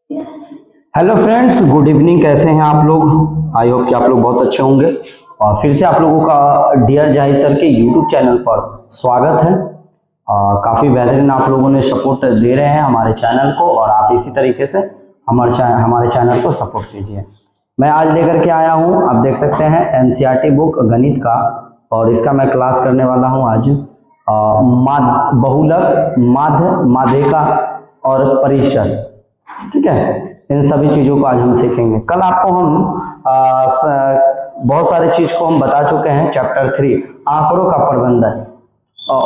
Hello friends, good evening. कैसे हैं आप लोग? आई होप कि आप लोग बहुत अच्छे होंगे। और फिर से आप लोगों का डियर जाहिर सर के यूट्यूब चैनल पर स्वागत है। काफ़ी बेहतरीन आप लोगों ने सपोर्ट दे रहे हैं हमारे चैनल को, और आप इसी तरीके से हमारे चैनल को सपोर्ट कीजिए। मैं आज लेकर के आया हूँ, आप देख सकते हैं, एनसीईआरटी बुक गणित का, और इसका मैं क्लास करने वाला हूँ आज। बहुलक, माध्य, माध्यिका और परिचय, ठीक है। इन सभी चीज़ों को आज हम सीखेंगे। कल आपको हम बहुत सारे चीज़ को हम बता चुके हैं। चैप्टर 3 आंकड़ों का प्रबंधन,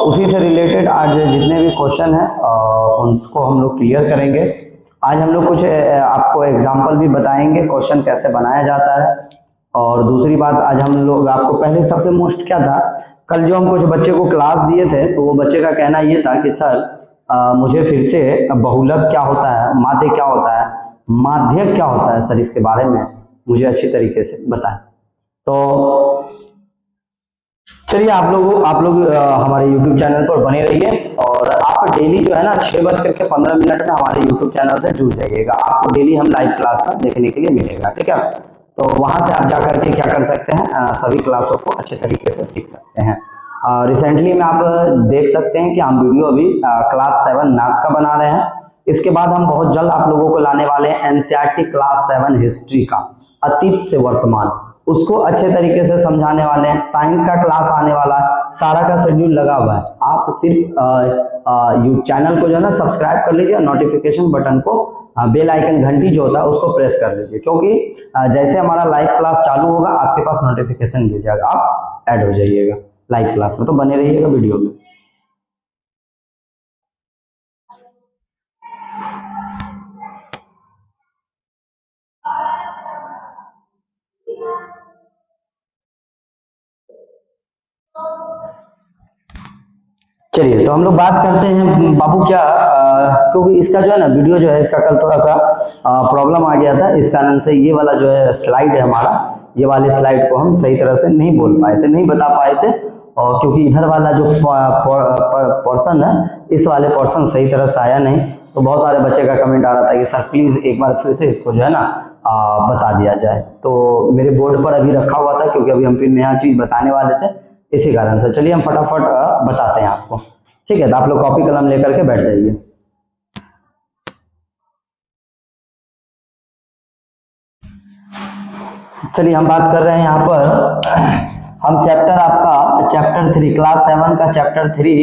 उसी से रिलेटेड आज जितने भी क्वेश्चन हैं उनको हम लोग क्लियर करेंगे। आज हम लोग कुछ आपको एग्जाम्पल भी बताएंगे, क्वेश्चन कैसे बनाया जाता है। और दूसरी बात, आज हम लोग आपको पहले सबसे मोस्ट क्या था, कल जो हम कुछ बच्चे को क्लास दिए थे, तो वो बच्चे का कहना ये था कि सर मुझे फिर से बहुलक क्या होता है, माध्य क्या होता है, माध्यक क्या होता है, सर इसके बारे में मुझे अच्छी तरीके से बताएं। तो चलिए आप लोग हमारे YouTube चैनल पर बने रहिए, और आप डेली जो है ना 6:15 में हमारे YouTube चैनल से जुड़ जाइएगा। आपको डेली हम लाइव क्लास में देखने के लिए मिलेगा, ठीक है। तो वहां से आप जाकर के क्या कर सकते हैं, सभी क्लासों को अच्छे तरीके से सीख सकते हैं। रिसेंटली में आप देख सकते हैं कि हम वीडियो अभी क्लास 7 मैथ का बना रहे हैं। इसके बाद हम बहुत जल्द आप लोगों को लाने वाले हैं एनसीईआरटी क्लास 7 हिस्ट्री का, अतीत से वर्तमान, उसको अच्छे तरीके से समझाने वाले हैं। साइंस का क्लास आने वाला है, सारा का शेड्यूल लगा हुआ है। आप सिर्फ चैनल को जो है ना सब्सक्राइब कर लीजिए, नोटिफिकेशन बटन को, बेल आइकन घंटी जो होता है उसको प्रेस कर लीजिए, क्योंकि जैसे हमारा लाइव क्लास चालू होगा आपके पास नोटिफिकेशन मिल जाएगा, आप ऐड हो जाइएगा लाइव क्लास में। तो बने रहिएगा वीडियो में। चलिए, तो हम लोग बात करते हैं बाबू क्या, क्योंकि इसका जो है ना वीडियो जो है इसका कल थोड़ा सा प्रॉब्लम आ गया था। इस कारण से ये वाला जो है स्लाइड है हमारा, ये वाले स्लाइड को हम सही तरह से नहीं बोल पाए थे, नहीं बता पाए थे। और क्योंकि इधर वाला जो पोर्शन है, इस वाले पोर्शन सही तरह से आया नहीं, तो बहुत सारे बच्चे का कमेंट आ रहा था कि सर प्लीज़ एक बार फिर से इसको जो है ना बता दिया जाए। तो मेरे बोर्ड पर अभी रखा हुआ था, क्योंकि अभी हम फिर नया चीज़ बताने वाले थे, इसी कारण से। चलिए हम फटाफट बताते हैं आपको, ठीक है। तो आप लोग कॉपी कलम लेकर के बैठ जाइए। चलिए हम बात कर रहे हैं यहाँ पर, हम चैप्टर 3 क्लास 7 का चैप्टर 3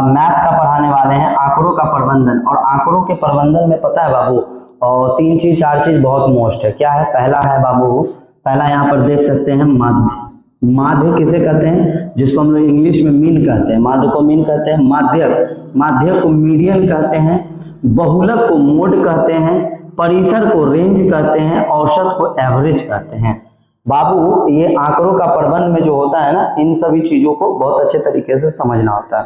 मैथ का पढ़ाने वाले हैं, आंकड़ों का प्रबंधन। और आंकड़ों के प्रबंधन में पता है बाबू, और 3 चीज 4 चीज बहुत मोस्ट है। क्या है? पहला है बाबू, पहला यहाँ पर देख सकते हैं माध्य। माध्य किसे कहते हैं? जिसको हम लोग इंग्लिश में मीन कहते हैं, माध्य को मीन कहते हैं। माध्यक, माध्यक को मीडियन कहते हैं। बहुलक को मोड कहते हैं। परिसर को रेंज कहते हैं। औसत को एवरेज कहते हैं। बाबू ये आंकड़ों का प्रबंध में जो होता है ना, इन सभी चीजों को बहुत अच्छे तरीके से समझना होता है,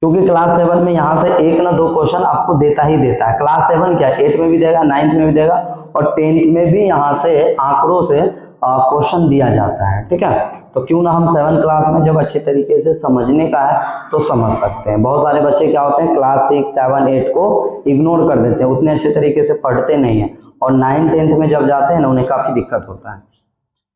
क्योंकि क्लास 7 में यहाँ से 1 ना 2 क्वेश्चन आपको देता ही देता है। क्लास 7 क्या, 8 में भी देगा, 9th में भी देगा, और 10th में भी यहाँ से आंकड़ों से क्वेश्चन दिया जाता है, ठीक है। तो क्यों ना हम 7 क्लास में जब अच्छे तरीके से समझने का है तो समझ सकते हैं। बहुत सारे बच्चे क्या होते हैं, क्लास 6, 7, 8 को इग्नोर कर देते हैं, उतने अच्छे तरीके से पढ़ते नहीं है, और 9, 10th में जब जाते हैं ना उन्हें काफी दिक्कत होता है।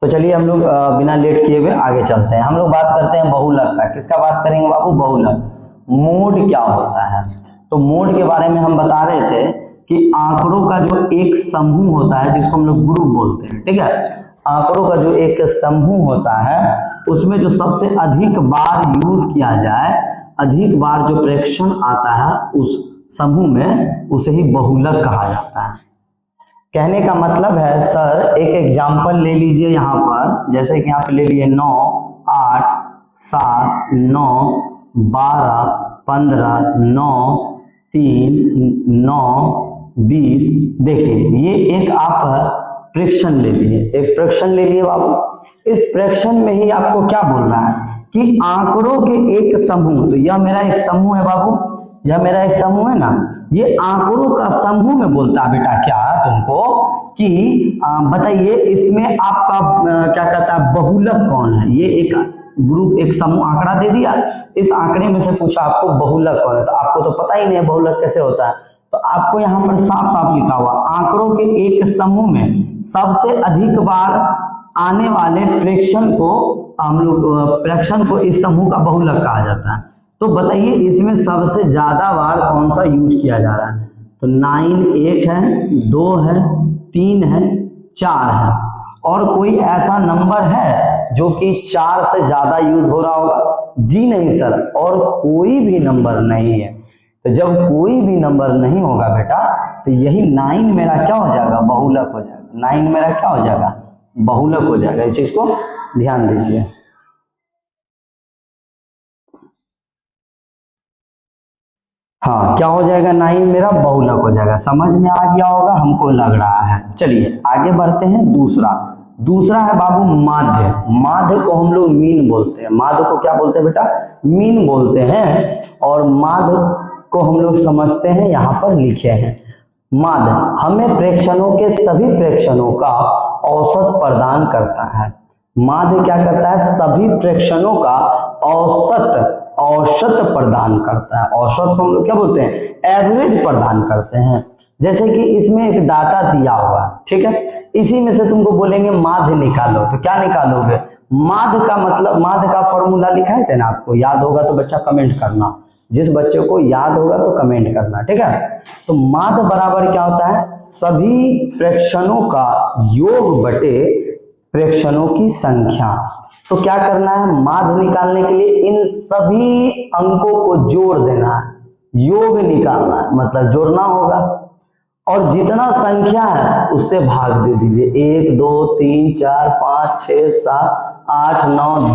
तो चलिए हम लोग बिना लेट किए हुए आगे चलते हैं। हम लोग बात करते हैं बहुलक का। किसका बात करेंगे बाबू? बहुलक। मोड क्या होता है? तो मोड के बारे में हम बता रहे थे कि आंकड़ों का जो एक समूह होता है, जिसको हम लोग ग्रुप बोलते हैं, ठीक है। आंकड़ों का जो एक समूह होता है, उसमें जो सबसे अधिक बार यूज किया जाए, अधिक बार जो प्रेक्षण आता है उस समूह में, उसे ही बहुलक कहा जाता है। कहने का मतलब है, सर एक एग्जाम्पल ले लीजिए यहाँ पर, जैसे कि यहाँ पे ले लिए 9, 8, 7, 9, 12, 15, 9, 3, 9, 20। देखिए ये एक आप प्रेक्षण ले लिए, एक प्रेक्षण ले लिए बाबू। इस प्रेक्षण में ही आपको क्या बोल रहा है कि आंकड़ों के एक समूह, तो यह मेरा एक समूह है बाबू, यह मेरा एक समूह है ना, ये आंकड़ों का समूह में बोलता है बेटा क्या तुमको कि बताइए इसमें आपका क्या कहता है, बहुलक कौन है। ये एक ग्रुप, एक समूह आंकड़ा दे दिया, इस आंकड़े में से पूछा आपको बहुलक कौन है, तो आपको तो पता ही नहीं है बहुलक कैसे होता है। तो आपको यहाँ पर साफ साफ लिखा हुआ, आंकड़ों के एक समूह में सबसे अधिक बार आने वाले प्रेक्षण को हम लोग प्रेक्षण को इस समूह का बहुलक कहा जाता है। तो बताइए इसमें सबसे ज्यादा बार कौन सा यूज किया जा रहा है? तो 9 एक है, 2 है, 3 है, 4 है, और कोई ऐसा नंबर है जो कि 4 से ज्यादा यूज हो रहा होगा? जी नहीं सर, और कोई भी नंबर नहीं है। तो जब कोई भी नंबर नहीं होगा बेटा, तो यही 9 मेरा क्या हो जाएगा? बहुलक हो जाएगा। 9 मेरा क्या हो जाएगा? बहुलक हो जाएगा। इस चीज को ध्यान दीजिए। हाँ, क्या हो जाएगा? 9 मेरा बहुलक हो जाएगा। समझ में आ गया होगा हमको लग रहा है। चलिए आगे बढ़ते हैं। दूसरा है बाबू माध्य। माध्य को हम लोग मीन बोलते हैं। माध्य को क्या बोलते हैं बेटा? मीन बोलते हैं। और माध्य को हम लोग समझते हैं, यहाँ पर लिखे हैं। माध्य हमें प्रेक्षणों के सभी प्रेक्षणों का औसत प्रदान करता है। माध्य क्या करता है? सभी प्रेक्षणों का औसत प्रदान करता है। औसत को हम लोग क्या बोलते हैं? एवरेज प्रदान करते हैं। जैसे कि इसमें एक डाटा दिया हुआ है, ठीक है, इसी में से तुमको बोलेंगे माध्य निकालो, तो क्या निकालोगे? माध्य का मतलब, माध्य का फॉर्मूला लिखाए थे ना आपको, याद होगा तो बच्चा कमेंट करना। जिस बच्चे को याद होगा तो कमेंट करना, ठीक है। तो माध्य बराबर क्या होता है? सभी प्रेक्षणों का योग बटे प्रेक्षणों की संख्या। तो क्या करना है? माध्य निकालने के लिए इन सभी अंकों को जोड़ देना है, योग निकालना है, मतलब जोड़ना होगा, और जितना संख्या है उससे भाग दे दीजिए। 1 2 3 4 5 6 7 8 9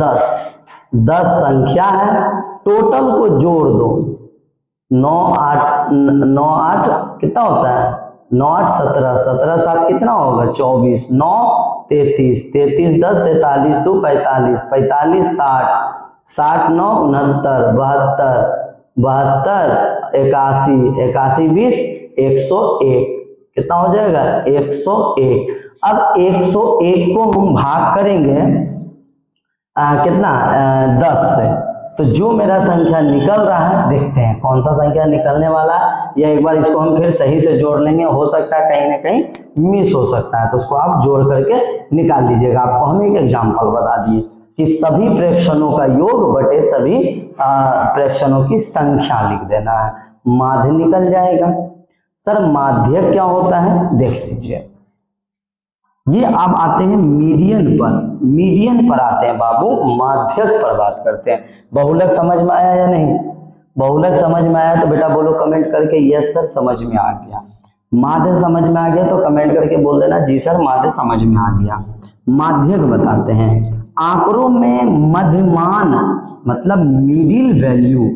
10 संख्या है, टोटल को जोड़ दो। 9 8 कितना होता है? 9 8 17, 17 7 कितना होगा? 24, 9 33, 33 10 43 2 45, 45 60, 60 9 69, 72 81, 81 20 101, कितना हो जाएगा? 101। अब 101 को हम भाग करेंगे कितना? 10 से। तो जो मेरा संख्या निकल रहा है, देखते हैं कौन सा संख्या निकलने वाला है, या एक बार इसको हम फिर सही से जोड़ लेंगे। हो सकता है कहीं ना कहीं मिस हो सकता है, तो उसको आप जोड़ करके निकाल लीजिएगा। आपको हम एक एग्जाम्पल बता दिए कि सभी प्रेक्षणों का योग बटे सभी प्रेक्षणों की संख्या लिख देना है, माध्य निकल जाएगा। सर माध्य क्या होता है? देख लीजिए, ये आप आते हैं मीडियन पर आते हैं बाबू, माध्यक पर बात करते हैं। बहुलक समझ में आया या नहीं? बहुलक समझ में आया तो बेटा बोलो कमेंट करके यस सर समझ में आ गया। माध्य समझ में आ गया तो कमेंट करके बोल देना जी सर माध्य समझ में आ गया। माध्यक बताते हैं, आंकड़ों में मध्यमान मतलब मिडिल वैल्यू।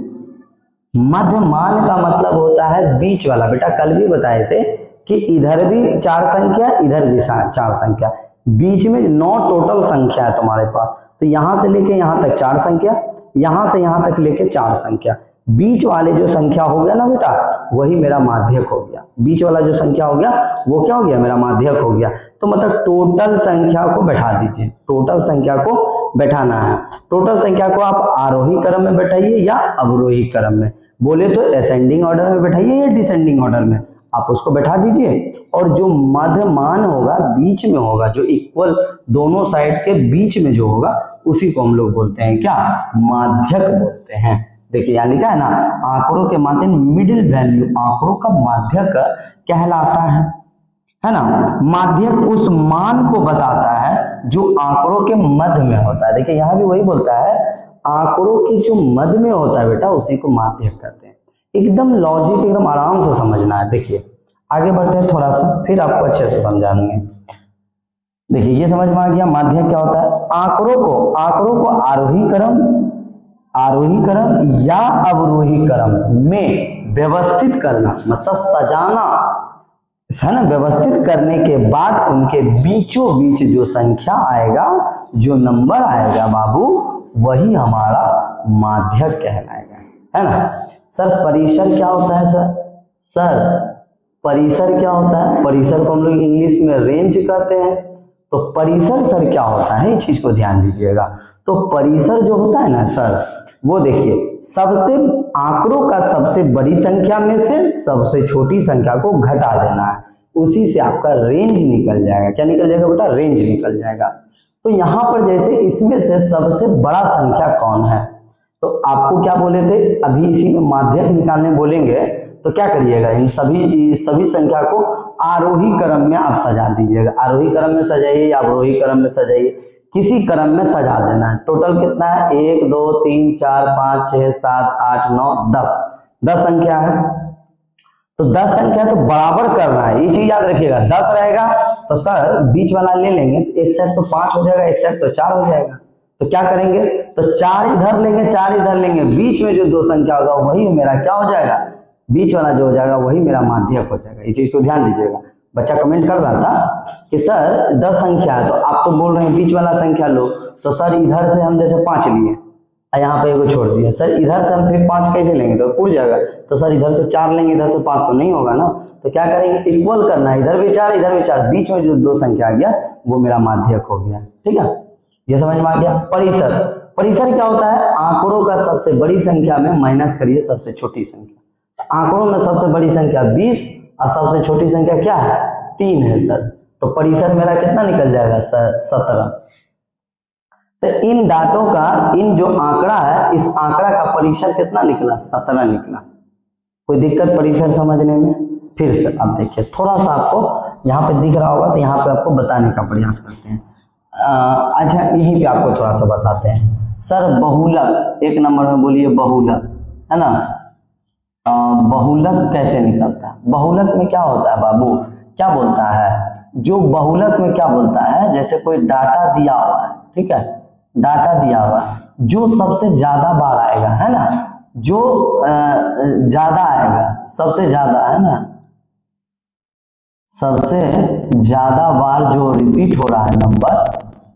मध्यमान का मतलब होता है बीच वाला। बेटा कल भी बताए थे कि इधर भी 4 संख्या, इधर भी 4 संख्या, बीच में 9 टोटल संख्या है तुम्हारे पास। तो यहां से लेके यहां तक 4 संख्या, यहां से यहां तक लेके 4 संख्या, बीच वाले जो संख्या हो गया ना बेटा, वही मेरा माध्यक हो गया। बीच वाला जो संख्या हो गया वो क्या हो गया? मेरा माध्यक हो गया। तो मतलब टोटल संख्या को बैठा दीजिए, टोटल संख्या को बैठाना है। टोटल संख्या को आप आरोही क्रम में बैठाइए या अवरोही क्रम में, बोले तो असेंडिंग ऑर्डर में बैठाइए या डिसेंडिंग ऑर्डर में, आप उसको बैठा दीजिए। और जो मध्यमान होगा, बीच में होगा, जो इक्वल दोनों साइड के बीच में जो होगा, उसी को हम लोग बोलते हैं क्या? माध्यक बोलते हैं। देखिए यहाँ लिखा है ना, आंकड़ों के माध्य मिडिल वैल्यू, आंकड़ों का माध्यक कहलाता है ना। माध्यक उस मान को बताता है जो आंकड़ों के मध्य में होता है। देखिए यहाँ भी वही बोलता है, आंकड़ों के जो मध्य में होता है बेटा, उसी को माध्यक कहते हैं। एकदम लॉजिक, एकदम आराम से समझना है। देखिए आगे बढ़ते हैं थोड़ा सा, फिर आपको अच्छे से समझा देंगे। देखिए ये समझ में आ गया माध्यक क्या होता है। आंकड़ों को आरोही क्रम या अवरोही क्रम में व्यवस्थित करना, मतलब सजाना है ना। व्यवस्थित करने के बाद उनके बीचों बीच जो संख्या आएगा, जो नंबर आएगा बाबू, वही हमारा माध्यक कहलाएगा, है ना। सर परिसर क्या होता है? सर परिसर क्या होता है? परिसर को हम लोग इंग्लिश में रेंज कहते हैं। तो परिसर सर क्या होता है, इस चीज को ध्यान दीजिएगा। तो परिसर जो होता है ना सर, वो देखिए सबसे आंकड़ों का सबसे बड़ी संख्या में से सबसे छोटी संख्या को घटा देना है, उसी से आपका रेंज निकल जाएगा। क्या निकल जाएगा बेटा? रेंज निकल जाएगा। तो यहाँ पर जैसे इसमें से सबसे बड़ा संख्या कौन है, तो आपको क्या बोले थे, अभी इसी में माध्यक निकालने बोलेंगे तो क्या करिएगा, इन सभी संख्या को आरोही क्रम में आप सजा दीजिएगा। आरोही क्रम में सजाइए या अवरोही क्रम में सजाइए, किसी क्रम में सजा देना है। टोटल कितना है? 1 2 3 4 5 6 7 8 9 10, 10 संख्या है। तो 10 संख्या तो बराबर करना है, ये चीज याद रखिएगा। 10 रहेगा तो सर बीच वाला ले लेंगे, एक साइड तो 5 हो जाएगा, एक साइड तो 4 हो जाएगा। तो क्या करेंगे, तो 4 इधर लेंगे, 4 इधर लेंगे, बीच में जो 2 संख्या होगा वही मेरा क्या हो जाएगा, बीच वाला जो हो जाएगा वही मेरा माध्यक हो जाएगा। ये चीज को ध्यान दीजिएगा। बच्चा कमेंट कर रहा था कि सर 10 संख्या है, तो आप तो बोल रहे हैं बीच वाला संख्या लो, तो सर इधर से हम जैसे 5 लिए, यहाँ पे एगो छोड़ दिए, सर इधर से हम फिर 5 कैसे लेंगे, तो पूछ जाएगा। तो सर इधर से 4 लेंगे, इधर से 5 तो नहीं होगा ना, तो क्या करेंगे, इक्वल करना है, इधर भी 4 इधर भी 4, बीच में जो 2 संख्या आ गया वो मेरा माध्यक हो गया। ठीक है, ये समझ में आ गया। परिसर, परिसर क्या होता है, आंकड़ों का सबसे बड़ी संख्या में माइनस करिए सबसे छोटी संख्या। आंकड़ों में सबसे बड़ी संख्या 20 और सबसे छोटी संख्या क्या है, 3 है सर। तो परिसर मेरा कितना निकल जाएगा सर, 17। तो इन डाटों का, इन जो आंकड़ा है, इस आंकड़ा का परिसर कितना निकला, 17 निकला। कोई दिक्कत परिसर समझने में? फिर से आप देखिए, थोड़ा सा आपको यहाँ पे दिख रहा होगा, तो यहाँ पे आपको बताने का प्रयास करते हैं। अच्छा यहीं पे आपको थोड़ा सा बताते हैं। सर बहुलक, 1 नंबर में बोलिए बहुलक, है ना। बहुलक कैसे निकलता है? बहुलक में क्या होता है बाबू, क्या बोलता है, जो बहुलक में क्या बोलता है, जैसे कोई डाटा दिया हुआ है, ठीक है, डाटा दिया हुआ है, जो सबसे ज्यादा बार आएगा, है ना, जो ज्यादा आएगा, सबसे ज्यादा, है ना, सबसे ज्यादा बार जो रिपीट हो रहा है नंबर,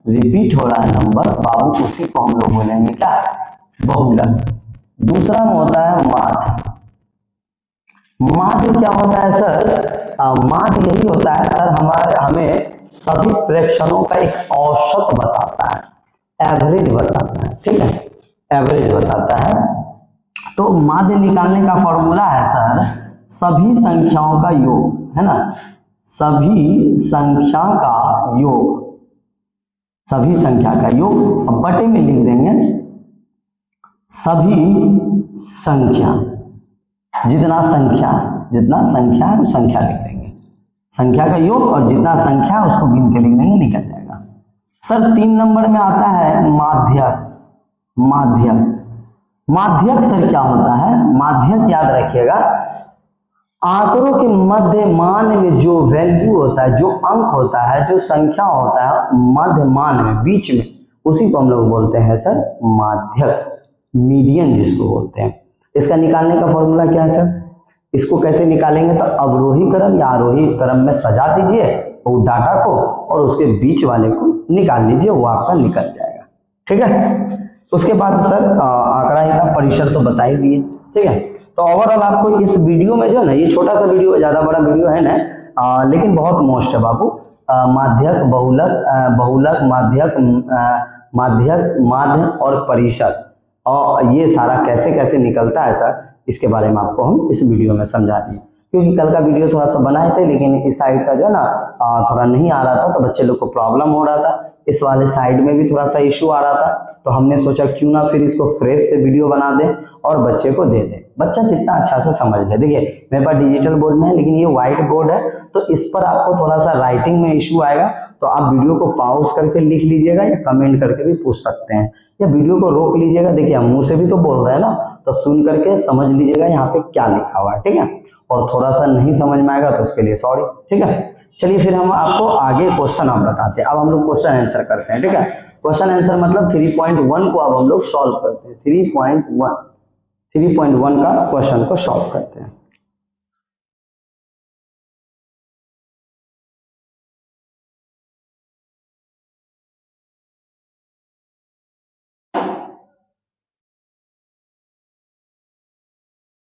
रिपीट हो रहा है नंबर बाबू, उसी को हम लोग बोलेंगे क्या, बहुलक। दूसरा में होता है माध्य। माध्य क्या होता है सर, माध्य यही होता है सर, हमें सभी प्रेक्षणों का एक औसत बताता है, एवरेज बताता है, ठीक है, एवरेज बताता है। तो माध्य निकालने का फॉर्मूला है सर, सभी संख्याओं का योग, है ना, सभी संख्या का योग, सभी संख्या का योग। अब बटे में लिख देंगे सभी संख्या, जितना संख्या है उस संख्या लिख देंगे, संख्या का योग, और जितना संख्या है उसको गिन के लिख देंगे, निकल जाएगा। सर 3 नंबर में आता है माध्यक। माध्यक, माध्यक सर क्या होता है, माध्यक याद रखिएगा, आंकड़ों के मध्य मान में जो वैल्यू होता है, जो अंक होता है, जो संख्या होता है मध्य मान में, बीच में, उसी को हम लोग बोलते हैं सर माध्यक, मीडियन जिसको बोलते हैं। इसका निकालने का फॉर्मूला क्या है सर, इसको कैसे निकालेंगे, तो अवरोही क्रम या आरोही क्रम में सजा दीजिए वो डाटा को, और उसके बीच वाले को निकाल लीजिए, वो आपका निकल जाएगा। ठीक है, उसके बाद सर आंकड़ा ही था, परिसर तो बता ही दिए। ठीक है, तो ओवरऑल आपको इस वीडियो में जो है ना, ये छोटा सा वीडियो है, ज्यादा बड़ा वीडियो है ना, लेकिन बहुत मोस्ट है बाबू। माध्यक, बहुलक, बहुलक, माध्यक, माध्यक, माध्य और परिसर, और ये सारा कैसे कैसे निकलता है सर, इसके बारे में आपको हम इस वीडियो में समझा दिए। क्योंकि कल का वीडियो थोड़ा सा बनाए थे, लेकिन इस साइड का जो है ना थोड़ा नहीं आ रहा था, तो बच्चे लोग को प्रॉब्लम हो रहा था, इस वाले साइड में भी थोड़ा सा इश्यू आ रहा था, तो हमने सोचा क्यों ना फिर इसको फ्रेश से वीडियो बना दें और बच्चे को दे दें, बच्चा जितना अच्छा से समझ ले। देखिए मेरे पास डिजिटल बोर्ड में है, लेकिन ये व्हाइट बोर्ड है, तो इस पर आपको थोड़ा सा राइटिंग में इश्यू आएगा, तो आप वीडियो को पॉज करके लिख लीजिएगा, या कमेंट करके भी पूछ सकते हैं, या वीडियो को रोक लीजिएगा। देखिए हम मुंह से भी तो बोल रहे हैं ना, तो सुन करके समझ लीजिएगा यहाँ पे क्या लिखा हुआ है। ठीक है, और थोड़ा सा नहीं समझ में आएगा तो उसके लिए सॉरी। ठीक है, चलिए फिर हम आपको आगे क्वेश्चन आप बताते हैं। अब हम लोग क्वेश्चन आंसर करते हैं। ठीक है, क्वेश्चन आंसर मतलब 3.1 को अब हम लोग सॉल्व करते हैं। 3.1 का क्वेश्चन को सॉल्व करते हैं।